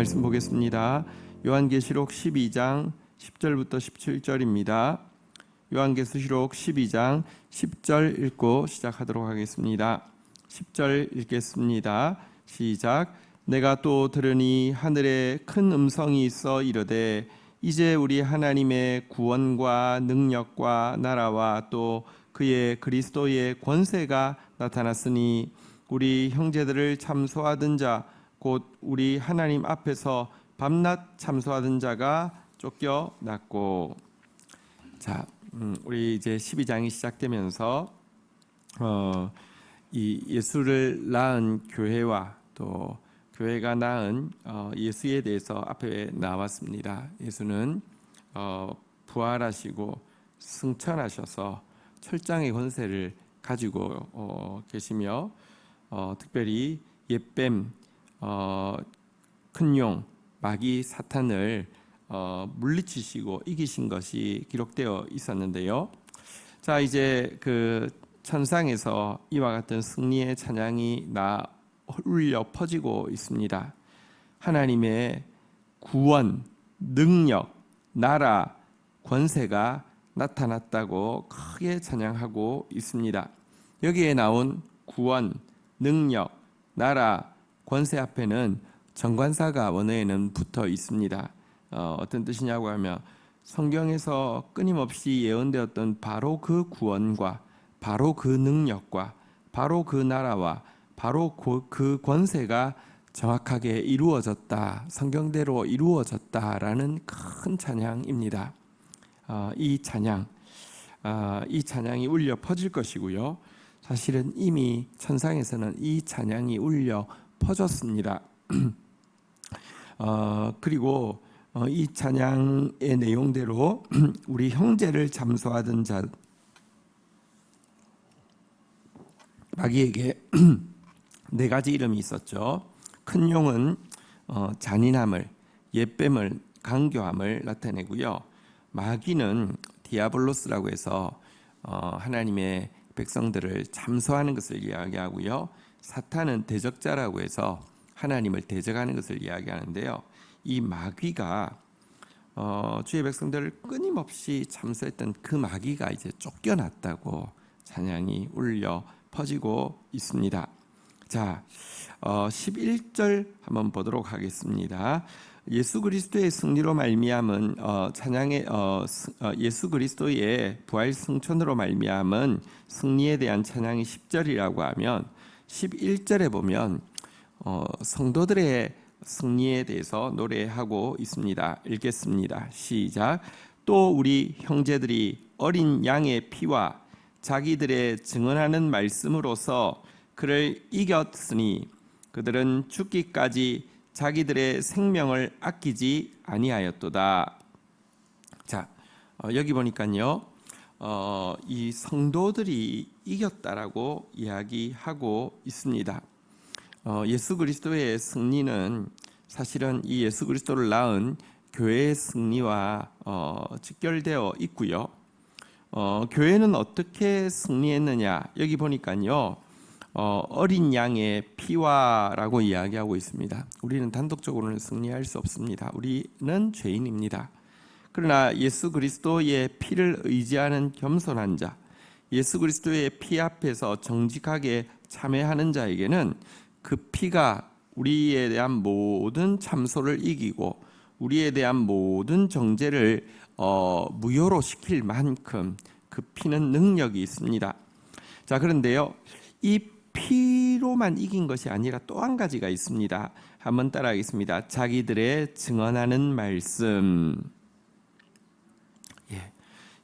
말씀 보겠습니다. 요한계시록 12장 10절부터 17절입니다. 요한계시록 12장 10절 읽고 시작하도록 하겠습니다. 10절 읽겠습니다. 시작. 내가 또 들으니 하늘에 큰 음성이 있어 이르되 이제 우리 하나님의 구원과 능력과 나라와 또 그의 그리스도의 권세가 나타났으니 우리 형제들을 참소하던 자 곧 우리 하나님 앞에서 밤낮 참소하던 자가 쫓겨났고. 자, 우리 이제 12장이 시작되면서 이 예수를 낳은 교회와 또 교회가 낳은 예수에 대해서 앞에 나왔습니다. 예수는 부활하시고 승천하셔서 철장의 권세를 가지고 계시며 특별히 옛뱀, 큰 용, 마귀 사탄을 물리치시고 이기신 것이 기록되어 있었는데요. 자, 이제 그 천상에서 이와 같은 승리의 찬양이 울려 퍼지고 있습니다. 하나님의 구원, 능력, 나라, 권세가 나타났다고 크게 찬양하고 있습니다. 여기에 나온 구원, 능력, 나라, 권세 앞에는 정관사가 원어에는 붙어 있습니다. 어떤 뜻이냐고 하면 성경에서 끊임없이 예언되었던 바로 그 구원과 바로 그 능력과 바로 그 나라와 바로 그 권세가 정확하게 이루어졌다, 성경대로 이루어졌다라는 큰 찬양입니다. 이 찬양이 울려 퍼질 것이고요. 사실은 이미 천상에서는 이 찬양이 울려 퍼졌습니다. 그리고 이 찬양의 내용대로 우리 형제를 참소하던 자 마귀에게 네 가지 이름이 있었죠. 큰 용은 잔인함을, 옛뱀을, 강교함을 나타내고요. 마귀는 디아블로스라고 해서 하나님의 백성들을 참소하는 것을 이야기하고요. 사탄은 대적자라고 해서 하나님을 대적하는 것을 이야기하는데요. 이 마귀가 주의 백성들을 끊임없이 참소했던 그 마귀가 이제 쫓겨났다고 찬양이 울려 퍼지고 있습니다. 자, 11절 한번 보도록 하겠습니다. 예수 그리스도의 승리로 말미암은 찬양의 예수 그리스도의 부활 승천으로 말미암은 승리에 대한 찬양이 10절이라고 하면 11절에 보면 성도들의 승리에 대해서 노래하고 있습니다. 읽겠습니다. 시작. 또 우리 형제들이 어린 양의 피와 자기들의 증언하는 말씀으로서 그를 이겼으니 그들은 죽기까지 자기들의 생명을 아끼지 아니하였도다. 자, 여기 보니까요, 이 성도들이 이겼다라고 이야기하고 있습니다. 예수 그리스도의 승리는 사실은 이 예수 그리스도를 낳은 교회의 승리와 직결되어 있고요. 교회는 어떻게 승리했느냐? 여기 보니까요, 어린 양의 피와라고 이야기하고 있습니다. 우리는 단독적으로는 승리할 수 없습니다. 우리는 죄인입니다. 그러나 예수 그리스도의 피를 의지하는 겸손한 자, 예수 그리스도의 피 앞에서 정직하게 참회하는 자에게는 그 피가 우리에 대한 모든 참소를 이기고 우리에 대한 모든 정죄를 무효로 시킬 만큼 그 피는 능력이 있습니다. 자, 그런데요, 이 피로만 이긴 것이 아니라 또 한 가지가 있습니다. 한번 따라하겠습니다. 자기들의 증언하는 말씀.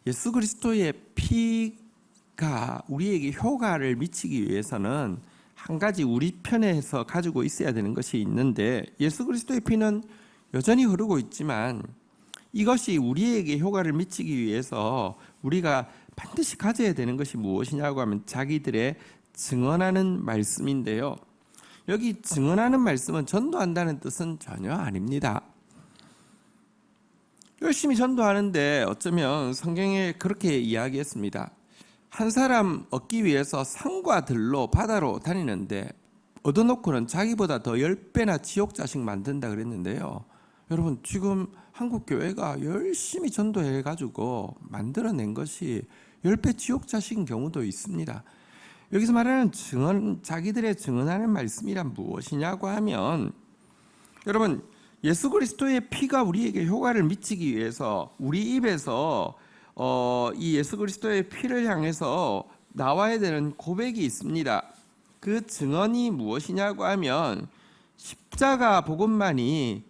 예수 그리스도의 피가 우리에게 효과를 미치기 위해서는 한 가지 우리 편에서 가지고 있어야 되는 것이 있는데, 예수 그리스도의 피는 여전히 흐르고 있지만 이것이 우리에게 효과를 미치기 위해서 우리가 반드시 가져야 되는 것이 무엇이냐고 하면 자기들의 증언하는 말씀인데요. 여기 증언하는 말씀은 전도한다는 뜻은 전혀 아닙니다. 열심히 전도하는데 어쩌면 성경에 그렇게 이야기했습니다. 한 사람 얻기 위해서 산과 들로 바다로 다니는데 얻어놓고는 자기보다 더 10배나 지옥 자식 만든다 그랬는데요. 여러분, 지금 한국 교회가 열심히 전도해 가지고 만들어낸 것이 10배 지옥 자식인 경우도 있습니다. 여기서 말하는 증언, 자기들의 증언하는 말씀이란 무엇이냐고 하면, 여러분, 예수 그리스도의 피가 우리에게 효과를 미치기 위해서 우리 입에서 이 예수 그리스도의 피를 향해서 나와야 되는 고백이 있습니다. 그 증언이 무엇이냐고 하면 십자가 복음만이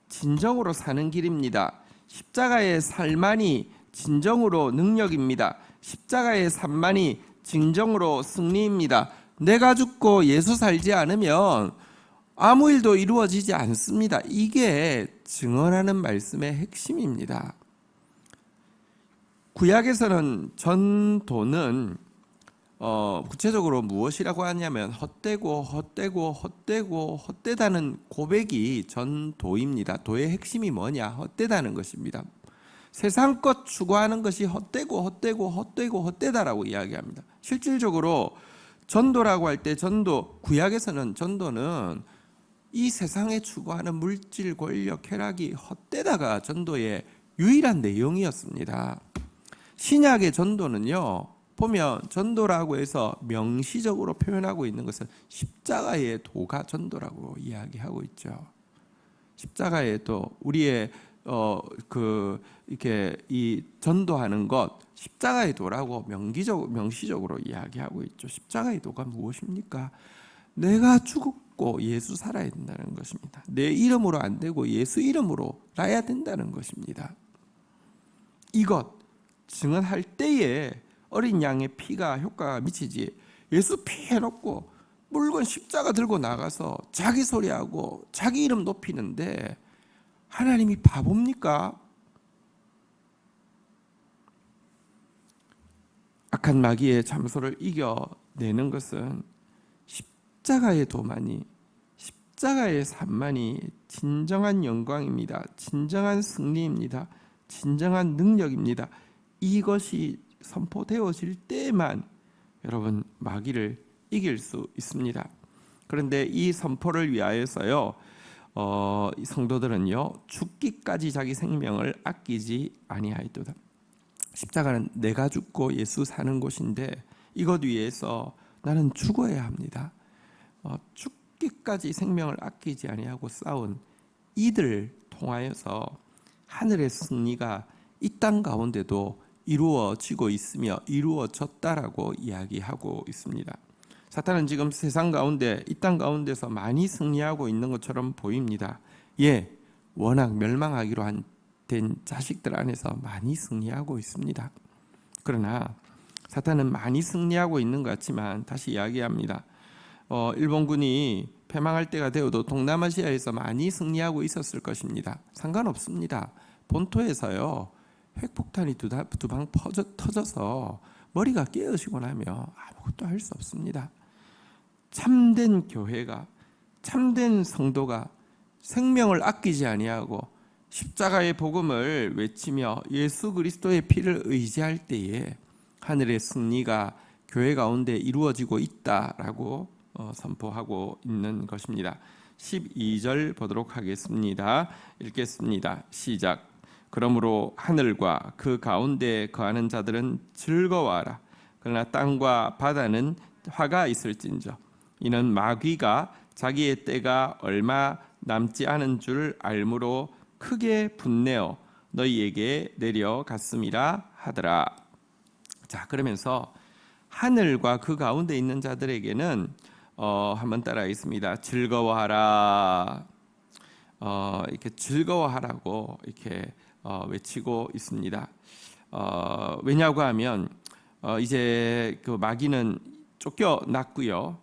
진정으로 사는 길입니다. 십자가의 삶만이 진정으로 능력입니다. 십자가의 삶만이 진정으로 승리입니다. 내가 죽고 예수 살지 않으면 아무 일도 이루어지지 않습니다. 이게 증언하는 말씀의 핵심입니다. 구약에서는 전도는 구체적으로 무엇이라고 하냐면 헛되다는 고백이 전도입니다. 도의 핵심이 뭐냐? 헛되다는 것입니다. 세상 것 추구하는 것이 헛되다라고 이야기합니다. 실질적으로 전도라고 할 때 구약에서는 전도는 이 세상에 추구하는 물질, 권력, 쾌락이 헛되다가 전도의 유일한 내용이었습니다. 신약의 전도는요, 보면 전도라고 해서 명시적으로 표현하고 있는 것은 십자가의 도가 전도라고 이야기하고 있죠. 십자가의 도, 우리의 이렇게 이 전도하는 것, 십자가의 도라고 명시적으로 이야기하고 있죠. 십자가의 도가 무엇입니까? 내가 죽고 예수 살아야 된다는 것입니다. 내 이름으로 안 되고 예수 이름으로 나야 된다는 것입니다. 이것 증언할 때에 어린 양의 피가 효과가 미치지, 예수 피 해놓고 물건 십자가 들고 나가서 자기 소리하고 자기 이름 높이는데 하나님이 바보입니까? 악한 마귀의 잠소를 이겨내는 것은 십자가의 도만이, 십자가의 삶만이 진정한 영광입니다. 진정한 승리입니다. 진정한 능력입니다. 이것이 선포되어질 때만 여러분 마귀를 이길 수 있습니다. 그런데 이 선포를 위하여서요, 이 성도들은요 죽기까지 자기 생명을 아끼지 아니하였도다. 십자가는 내가 죽고 예수 사는 곳인데 이것 위해서 나는 죽어야 합니다. 죽기까지 생명을 아끼지 아니하고 싸운 이들 통하여서 하늘의 승리가 이 땅 가운데도 이루어지고 있으며 이루어졌다라고 이야기하고 있습니다. 사탄은 지금 세상 가운데, 이 땅 가운데서 많이 승리하고 있는 것처럼 보입니다. 워낙 멸망하기로 된 자식들 안에서 많이 승리하고 있습니다. 그러나 사탄은 많이 승리하고 있는 것 같지만 다시 이야기합니다. 일본군이 패망할 때가 되어도 동남아시아에서 많이 승리하고 있었을 것입니다. 상관없습니다. 본토에서요 핵폭탄이 두 방 터져서 머리가 깨어지고 나면 아무것도 할 수 없습니다. 참된 교회가, 참된 성도가 생명을 아끼지 아니하고 십자가의 복음을 외치며 예수 그리스도의 피를 의지할 때에 하늘의 승리가 교회 가운데 이루어지고 있다라고 선포하고 있는 것입니다. 12절 보도록 하겠습니다. 읽겠습니다. 시작. 그러므로 하늘과 그 가운데 거하는 자들은 즐거워하라. 그러나 땅과 바다는 화가 있을진저 이는 마귀가 자기의 때가 얼마 남지 않은 줄 알므로 크게 분내어 너희에게 내려갔음이라 하더라. 자, 그러면서 하늘과 그 가운데 있는 자들에게는 한번 따라하겠습니다. 즐거워하라. 이렇게 즐거워하라고 이렇게 외치고 있습니다. 왜냐고 하면 이제 그 마귀는 쫓겨났고요.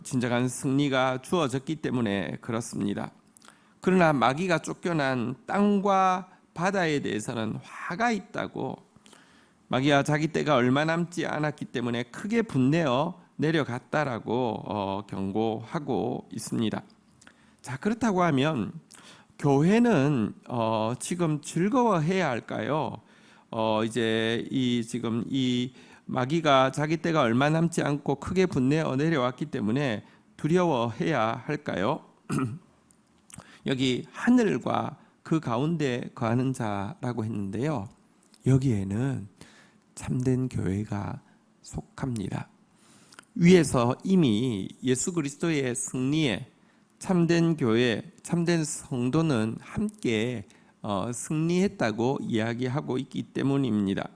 진정한 승리가 주어졌기 때문에 그렇습니다. 그러나 마귀가 쫓겨난 땅과 바다에 대해서는 화가 있다고, 마귀가 자기 때가 얼마 남지 않았기 때문에 크게 분내어 내려갔다라고 경고하고 있습니다. 자, 그렇다고 하면 교회는 지금 즐거워해야 할까요? 이제 지금 이 마귀가 자기 때가 얼마 남지 않고 크게 분내어 내려왔기 때문에 두려워해야 할까요? 여기 하늘과 그 가운데 거하는 자라고 했는데요. 여기에는 참된 교회가 속합니다. 위에서 이미 예수 그리스도의 승리에 참된 교회, 참된 성도는 함께 승리했다고 이야기하고 있기 때문입니다.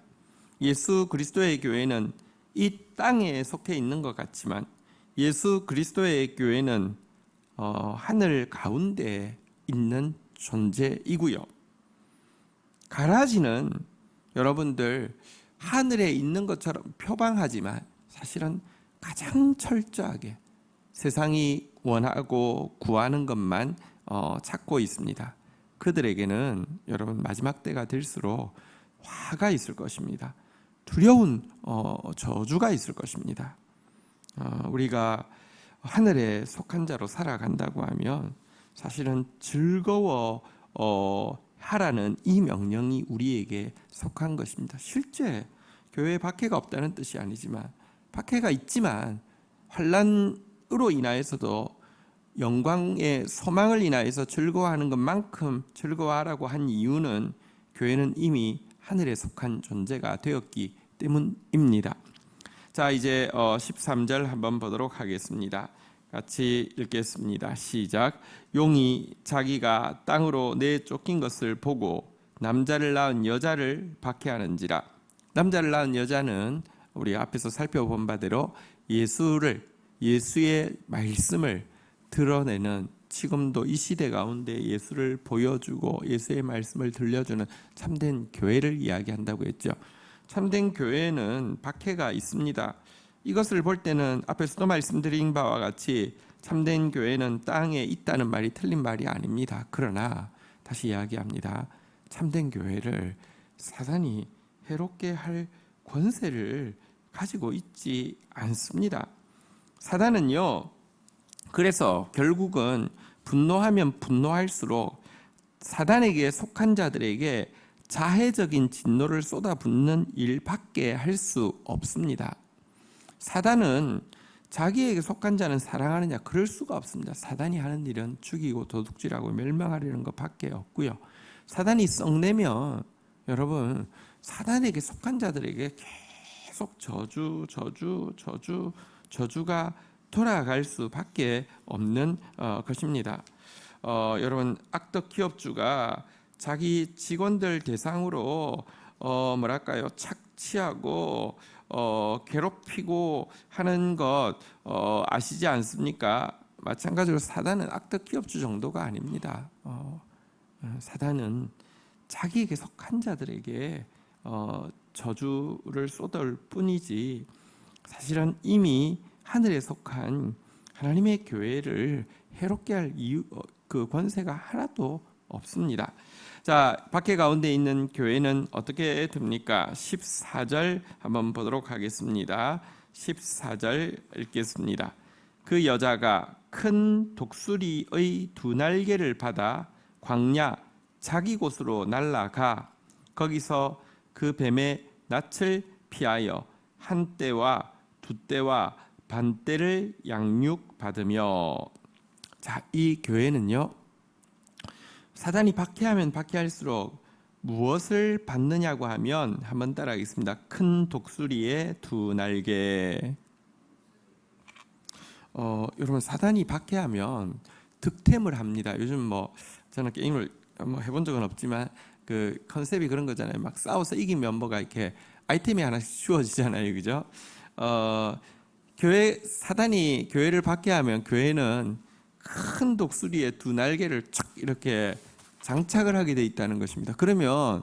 예수 그리스도의 교회는 이 땅에 속해 있는 것 같지만 예수 그리스도의 교회는 하늘 가운데 있는 존재이고요. 가라지는 여러분들 하늘에 있는 것처럼 표방하지만 사실은 가장 철저하게 세상이 원하고 구하는 것만 찾고 있습니다. 그들에게는 여러분 마지막 때가 될수록 화가 있을 것입니다. 두려운 저주가 있을 것입니다. 우리가 하늘에 속한 자로 살아간다고 하면 사실은 즐거워 하라는 이 명령이 우리에게 속한 것입니다. 실제 교회에 박해가 없다는 뜻이 아니지만 박해가 있지만 환난으로 인하여서도 영광의 소망을 인하여서 즐거워하는 것만큼 즐거워하라고 한 이유는 교회는 이미 하늘에 속한 존재가 되었기 때문입니다. 자, 이제 13절 한번 보도록 하겠습니다. 같이 읽겠습니다. 시작. 용이 자기가 땅으로 내쫓긴 것을 보고 남자를 낳은 여자를 박해하는지라. 남자를 낳은 여자는 우리 앞에서 살펴본 바대로 예수의 말씀을 드러내는, 지금도 이 시대 가운데 예수를 보여주고 예수의 말씀을 들려주는 참된 교회를 이야기한다고 했죠. 참된 교회에는 박해가 있습니다. 이것을 볼 때는 앞에서도 말씀드린 바와 같이 참된 교회는 땅에 있다는 말이 틀린 말이 아닙니다. 그러나 다시 이야기합니다. 참된 교회를 사단이 해롭게 할 권세를 가지고 있지 않습니다. 사단은요, 그래서 결국은 분노하면 분노할수록 사단에게 속한 자들에게 자해적인 진노를 쏟아붓는 일밖에 할 수 없습니다. 사단은 자기에게 속한 자는 사랑하느냐? 그럴 수가 없습니다. 사단이 하는 일은 죽이고 도둑질하고 멸망하려는 것밖에 없고요. 사단이 썩내면 여러분 사단에게 속한 자들에게 계속 저주가 돌아갈 수밖에 없는 것입니다. 여러분 악덕 기업주가 자기 직원들 대상으로 착취하고 괴롭히고 하는 것 아시지 않습니까? 마찬가지로 사단은 악덕 기업주 정도가 아닙니다. 사단은 자기에게 속한 자들에게 저주를 쏟을 뿐이지 사실은 이미 하늘에 속한 하나님의 교회를 해롭게 할 그 권세가 하나도 없습니다. 자, 박해 가운데 있는 교회는 어떻게 됩니까? 14절 한번 보도록 하겠습니다. 14절 읽겠습니다. 그 여자가 큰 독수리의 두 날개를 받아 광야 자기 곳으로 날아가 거기서 그 뱀의 낯을 피하여 한 떼와 두 떼와 반 떼를 양육받으며. 자, 이 교회는요, 사단이 박해하면 박해할수록 무엇을 받느냐고 하면 한번 따라하겠습니다. 큰 독수리의 두 날개. 여러분 사단이 박해하면 득템을 합니다. 요즘 저는 게임을 해본 적은 없지만 그 컨셉이 그런 거잖아요. 막 싸워서 이기면 뭐가 이렇게 아이템이 하나씩 주어지잖아요, 그죠? 사단이 교회를 박해하면 교회는 큰 독수리의 두 날개를 쫙 이렇게 장착을 하게 돼 있다는 것입니다. 그러면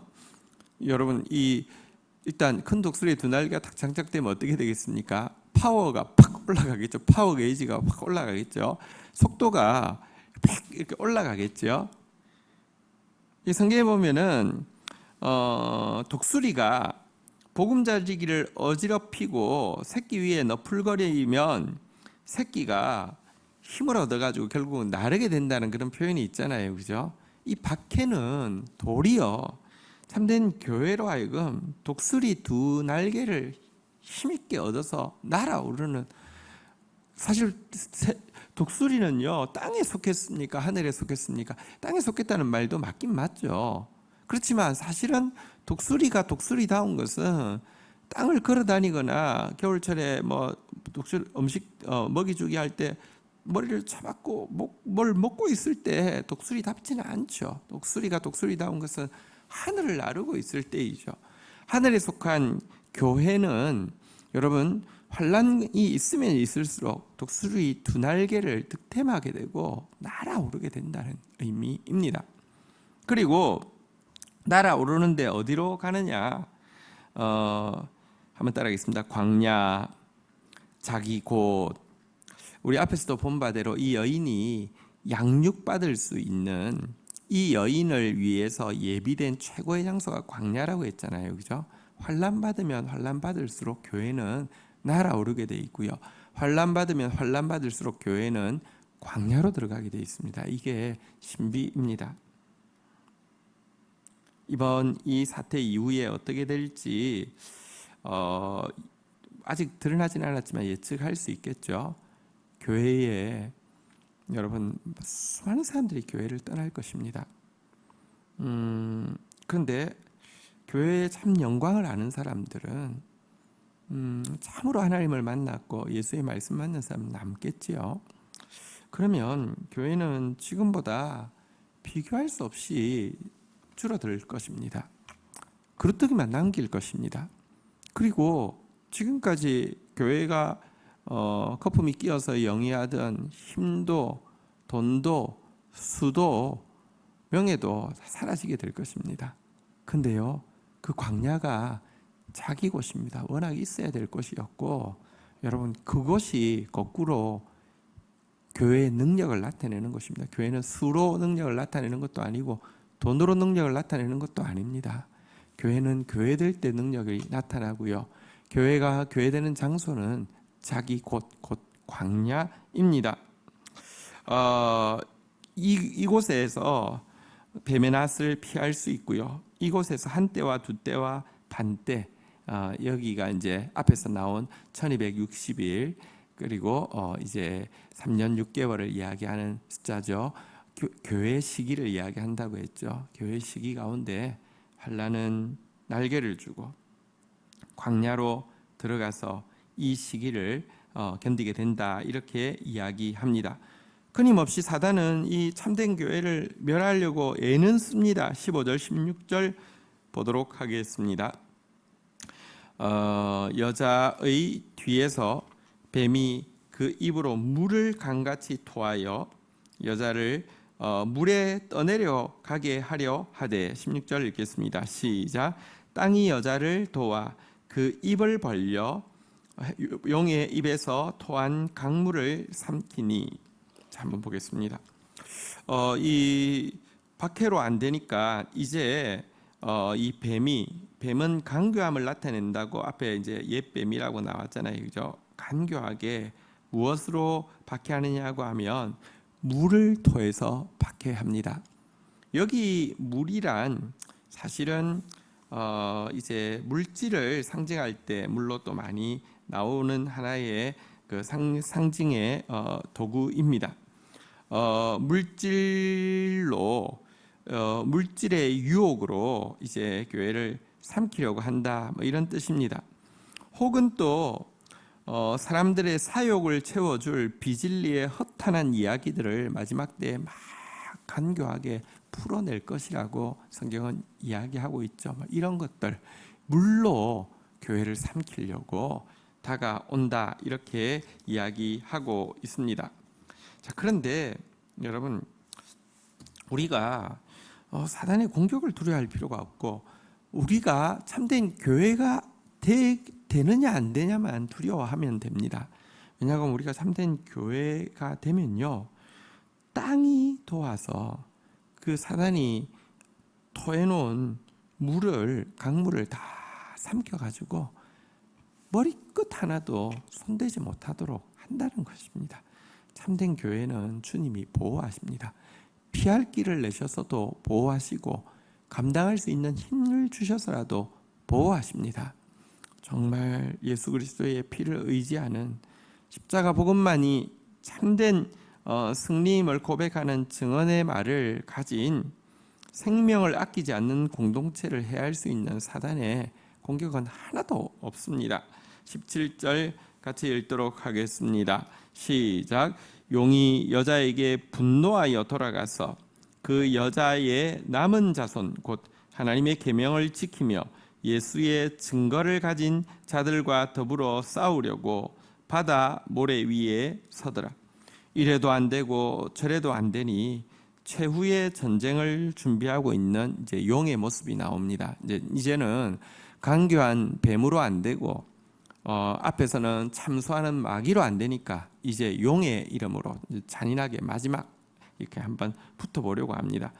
여러분 일단 큰 독수리의 두 날개가 딱 장착되면 어떻게 되겠습니까? 파워가 팍 올라가겠죠. 파워 게이지가 확 올라가겠죠. 속도가 팍 이렇게 올라가겠죠. 이 성경에 보면은 독수리가 보금자리기를 어지럽히고 새끼 위에 너풀거리면 새끼가 힘을 얻어가지고 결국은 나르게 된다는 그런 표현이 있잖아요, 그죠? 이 박해는 도리어 참된 교회로 하여금 독수리 두 날개를 힘있게 얻어서 날아오르는, 사실 독수리는요 땅에 속했습니까 하늘에 속했습니까? 땅에 속했다는 말도 맞긴 맞죠. 그렇지만 사실은 독수리가 독수리다운 것은 땅을 걸어 다니거나 겨울철에 뭐 독수리 음식 먹이 주기 할 때 머리를 잡았고 뭘 먹고 있을 때 독수리답지는 않죠. 독수리가 독수리다운 것은 하늘을 나르고 있을 때이죠. 하늘에 속한 교회는 여러분 환란이 있으면 있을수록 독수리 두 날개를 득템하게 되고 날아오르게 된다는 의미입니다. 그리고 날아오르는데 어디로 가느냐? 한번 따라하겠습니다. 광야, 자기 곳. 우리 앞에서도 본 바대로 이 여인이 양육받을 수 있는 이 여인을 위해서 예비된 최고의 장소가 광야라고 했잖아요. 그죠? 환난 받으면 환난 받을수록 교회는 날아오르게 돼 있고요. 환난 받으면 환난 받을수록 교회는 광야로 들어가게 돼 있습니다. 이게 신비입니다. 이번 이 사태 이후에 어떻게 될지 아직 드러나진 않았지만 예측할 수 있겠죠. 교회에 여러분 수많은 사람들이 교회를 떠날 것입니다. 그런데 교회에 참 영광을 아는 사람들은 참으로 하나님을 만났고 예수의 말씀 만난 사람은 남겠지요. 그러면 교회는 지금보다 비교할 수 없이 줄어들 것입니다. 그릇되기만 남길 것입니다. 그리고 지금까지 교회가 거품이 끼어서 영위하던 힘도 돈도 수도 명예도 사라지게 될 것입니다. 근데요, 그 광야가 자기 곳입니다. 워낙 있어야 될 곳이었고, 여러분 그것이 거꾸로 교회의 능력을 나타내는 것입니다. 교회는 수로 능력을 나타내는 것도 아니고 돈으로 능력을 나타내는 것도 아닙니다. 교회는 교회될 때 능력이 나타나고요. 교회가 교회되는 장소는 자기 곳 광야입니다. 이곳에서 뱀의 낫을 피할 수 있고요. 이곳에서 한 때와 두 때와 반때, 여기가 이제 앞에서 나온 1260일 그리고 이제 3년 6개월을 이야기하는 숫자죠. 교회 시기를 이야기한다고 했죠. 교회 시기 가운데 환난은 날개를 주고 광야로 들어가서 이 시기를 견디게 된다, 이렇게 이야기합니다. 끊임없이 사단은 이 참된 교회를 멸하려고 애는 씁니다. 15절 16절 보도록 하겠습니다. 여자의 뒤에서 뱀이 그 입으로 물을 강같이 토하여 여자를 물에 떠내려 가게 하려 하되, 16절 읽겠습니다. 시작. 땅이 여자를 도와 그 입을 벌려 용의 입에서 토한 강물을 삼키니. 자, 한번 보겠습니다. 이 박해로 안 되니까 이제 이 뱀은 간교함을 나타낸다고 앞에 이제 옛뱀이라고 나왔잖아요. 그죠? 간교하게 무엇으로 박해하느냐고 하면 물을 토해서 박해합니다. 여기 물이란 사실은 이제 물질을 상징할 때 물로 또 많이 나오는 하나의 그 상징의 도구입니다. 물질의 유혹으로 이제 교회를 삼키려고 한다, 뭐 이런 뜻입니다. 혹은 또 사람들의 사욕을 채워줄 비진리의 허탄한 이야기들을 마지막 때에 막 간교하게 풀어낼 것이라고 성경은 이야기하고 있죠. 이런 것들, 물로 교회를 삼키려고 다가온다, 이렇게 이야기하고 있습니다. 자, 그런데 여러분, 우리가 사단의 공격을 두려워할 필요가 없고, 우리가 참된 교회가 되느냐 안 되냐만 두려워하면 됩니다. 왜냐하면 우리가 참된 교회가 되면요, 땅이 도와서 그 사단이 토해놓은 강물을 다 삼켜가지고 머리끝 하나도 손대지 못하도록 한다는 것입니다. 참된 교회는 주님이 보호하십니다. 피할 길을 내셔서도 보호하시고 감당할 수 있는 힘을 주셔서라도 보호하십니다. 정말 예수 그리스도의 피를 의지하는 십자가 복음만이 참된 승리임을 고백하는 증언의 말을 가진 생명을 아끼지 않는 공동체를 해할 수 있는 사단의 공격은 하나도 없습니다. 17절 같이 읽도록 하겠습니다. 시작. 용이 여자에게 분노하여 돌아가서 그 여자의 남은 자손 곧 하나님의 계명을 지키며 예수의 증거를 가진 자들과 더불어 싸우려고 바다 모래 위에 서더라. 이래도 안 되고 저래도 안 되니 최후의 전쟁을 준비하고 있는 이제 용의 모습이 나옵니다. 이제는 강교한 뱀으로 안 되고 앞에서는 참수하는 마귀로 안 되니까 이제 용의 이름으로 잔인하게 마지막 이렇게 한번 붙어보려고 합니다.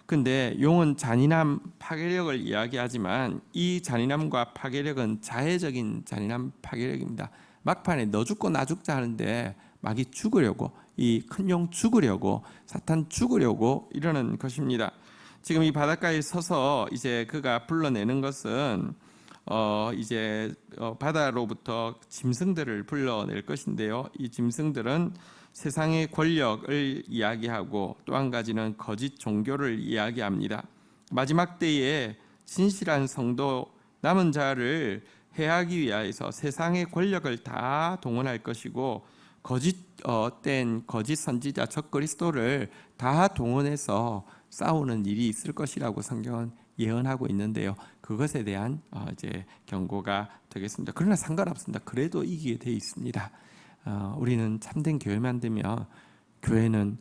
근데 용은 잔인함, 파괴력을 이야기하지만 이 잔인함과 파괴력은 자해적인 잔인함, 파괴력입니다. 막판에 너 죽고 나 죽자 하는데 마귀 죽으려고, 이 큰 용 죽으려고, 사탄 죽으려고 이러는 것입니다. 지금 이 바닷가에 서서 이제 그가 불러내는 것은 이제 바다로부터 짐승들을 불러낼 것인데요. 이 짐승들은 세상의 권력을 이야기하고 또 한 가지는 거짓 종교를 이야기합니다. 마지막 때에 진실한 성도 남은 자를 해하기 위하여서 세상의 권력을 다 동원할 것이고 거짓된 거짓 선지자 적 그리스도를 다 동원해서 싸우는 일이 있을 것이라고 성경은 예언하고 있는데요. 그것에 대한 이제 경고가 되겠습니다. 그러나 상관없습니다. 그래도 이기게 돼 있습니다. 우리는 참된 교회만 되면 교회는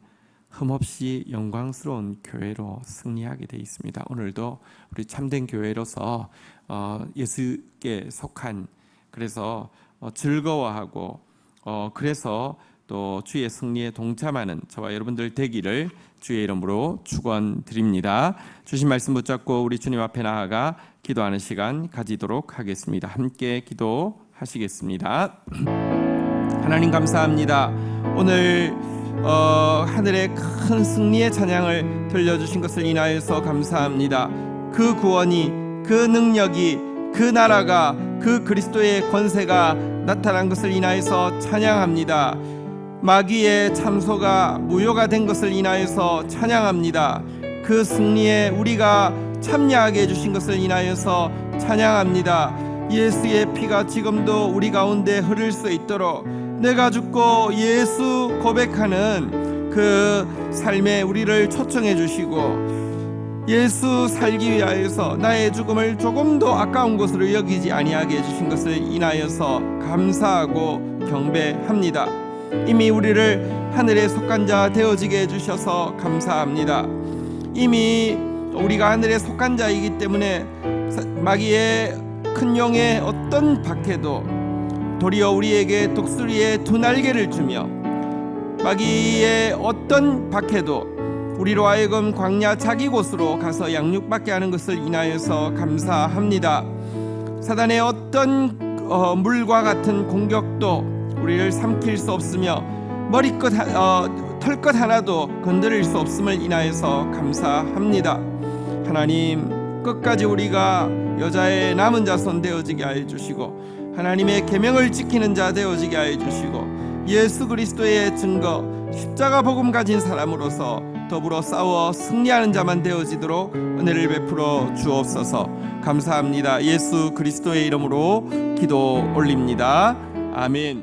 흠없이 영광스러운 교회로 승리하게 돼 있습니다. 오늘도 우리 참된 교회로서 예수께 속한, 그래서 즐거워하고 그래서 또 주의 승리에 동참하는 저와 여러분들 되기를 주의 이름으로 축원드립니다. 주신 말씀 붙잡고 우리 주님 앞에 나아가 기도하는 시간 가지도록 하겠습니다. 함께 기도하시겠습니다. 하나님 감사합니다. 오늘 하늘의 큰 승리의 찬양을 들려주신 것을 인하여서 감사합니다. 그 구원이, 그 능력이, 그 나라가, 그 그리스도의 권세가 나타난 것을 인하여서 찬양합니다. 마귀의 참소가 무효가 된 것을 인하여서 찬양합니다. 그 승리에 우리가 참여하게 해주신 것을 인하여서 찬양합니다. 예수의 피가 지금도 우리 가운데 흐를 수 있도록 내가 죽고 예수 고백하는 그 삶에 우리를 초청해 주시고 예수 살기 위하여서 나의 죽음을 조금도 아까운 것으로 여기지 아니하게 해주신 것을 인하여서 감사하고 경배합니다. 이미 우리를 하늘에 속한 자 되어지게 해주셔서 감사합니다. 이미 우리가 하늘에 속한 자이기 때문에 마귀의 큰 용의 어떤 박해도 도리어 우리에게 독수리의 두 날개를 주며 마귀의 어떤 박해도 우리로 하여금 광야 자기 곳으로 가서 양육받게 하는 것을 인하여서 감사합니다. 사단의 어떤 물과 같은 공격도 우리를 삼킬 수 없으며 머리끝 털끝 하나도 건드릴 수 없음을 인하여서 감사합니다. 하나님, 끝까지 우리가 여자의 남은 자손 되어지게 하여 주시고 하나님의 계명을 지키는 자 되어지게 하여 주시고 예수 그리스도의 증거 십자가 복음 가진 사람으로서 더불어 싸워 승리하는 자만 되어지도록 은혜를 베풀어 주옵소서. 감사합니다. 예수 그리스도의 이름으로 기도 올립니다. 아멘.